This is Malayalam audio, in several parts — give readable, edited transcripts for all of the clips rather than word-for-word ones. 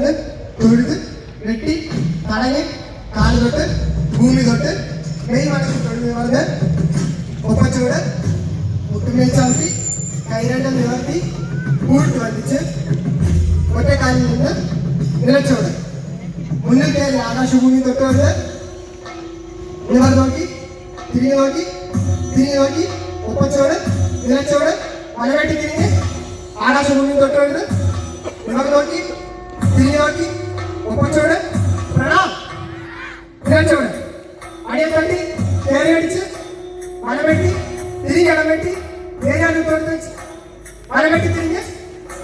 നിന്ന് തൊഴുത് വെട്ടി തടഞ്ഞ് കാല് തൊട്ട് ഭൂമി തൊട്ട് മെയ് മടക്കി തൊഴുത് പറഞ്ഞ് ഒപ്പച്ചൂട് മുട്ടുമേൽ ചവിട്ടി കൈരണ്ടം നിവർത്തി കൂട്ട് വധിച്ച് ഒറ്റക്കാലിൽ നിന്ന് നിലച്ചോട് മുന്നിൽ കയറി ആകാശഭൂമി തൊട്ടുകൊണ്ട് നിവർ നോക്കി തിരിഞ്ഞു നോക്കി ഒപ്പച്ചോട് നിലച്ചോട് മലവെട്ടി തിരിഞ്ഞ് ആകാശഭൂമി തൊട്ടുകൊണ്ട് നിവർ നോക്കി തിരിഞ്ഞു നോക്കി ഒപ്പച്ചോട് പ്രണാം നിലച്ചോട് അടിയെ തട്ടി കയറി അടിച്ച് മലവെട്ടി തിരിഞ്ഞടം വെട്ടി നേരാനും തൊട്ട് വെച്ച് മലവെട്ടി തിരിഞ്ഞ്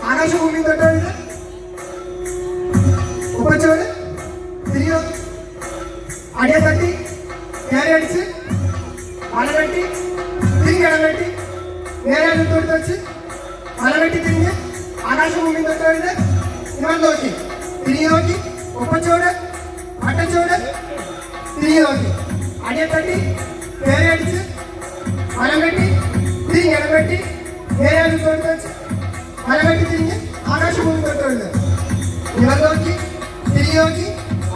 ആകാശഭൂമി തൊട്ടുകൊണ്ട് ഒപ്പച്ചോട് തിരിഞ്ഞു നോക്കി അടിയെ തട്ടി കയറി അടിച്ച് മലവെട്ടി തിരിഞ്ഞടം വെട്ടി നേരാനും തൊട്ട് വെച്ച് മലവെട്ടി തിരിഞ്ഞ് ആകാശഭൂമി തൊട്ടുകൊണ്ട് നിവർ നോക്കി തിരിഞ്ഞു നോക്കി ഒപ്പച്ചോട് അട്ടച്ചോട് തിരിഞ്ഞു നോക്കി അടിയെ തട്ടി കയറി അടിച്ച് മലം വെട്ടി തിരിഞ്ഞടം വെട്ടി നേരാനും തൊട്ട് വെച്ച് മലവെട്ടി തിരിഞ്ഞ് ആകാശഭൂമി തൊട്ടുകൊണ്ട് നിവർ നോക്കി തിരിഞ്ഞു നോക്കി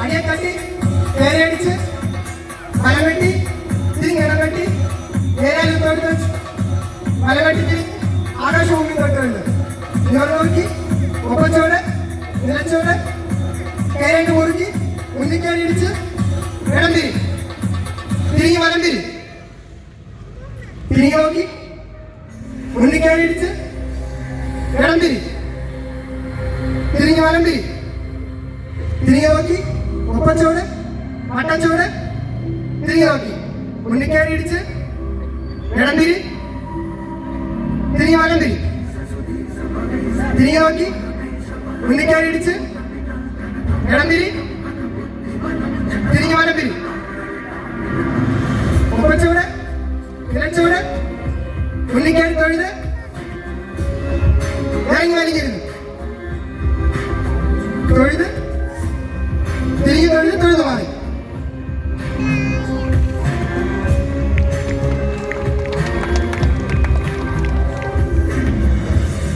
അടിയെ തട്ടി കയറി അടിച്ച് മലം വെട്ടി തിരിഞ്ഞടം വെട്ടി നേരാനും തൊട്ട് വെച്ച് മലവെട്ടി തിരിഞ്ഞ് ആകാശഭൂമി തൊട്ടുകൊണ്ട് നിവർ നോക്കി ഒപ്പച്ചോട് നിലച്ചോട് കയറി മുറുക്കി മുന്നിക്കയറി ഇടിച്ച് ഇടം തിരിഞ്ഞ് വലം തിരിഞ്ഞു നോക്കി മുന്നിക്കയറി ഇടിച്ച് ഇടം തിരിഞ്ഞ് വലം തിരിഞ്ഞു നോക്കി ഒപ്പച്ചോട് വട്ടച്ചോട് തിരിഞ്ഞു നോക്കി മുന്നിക്കയറി ഇടിച്ച് ഇടം തിരിഞ്ഞ് വലം തിരിഞ്ഞു നോക്കി മുന്നിക്കയറി ഇടിച്ച് ഇടം